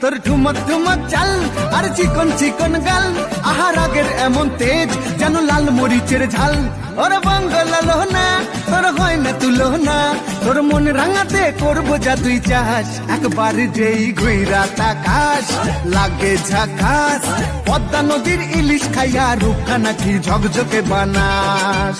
তোর ঠুমক ঠুমক চাল আর চিকন চিকন গাল, আহার আগের এমন তেজ যেন লাল মরিচের ঝাল। ওরে বঙ্গলালো না তোর হয় না তুলনা, তোর মন রাঙাতে করবো যা তুই চাস, একবার যেই ঘুইরা তাকাস লাগে ঝাকাস। পদ্মা নদীর ইলিশ খাইয়া রূপখানা কি ঝকঝকে বানাস।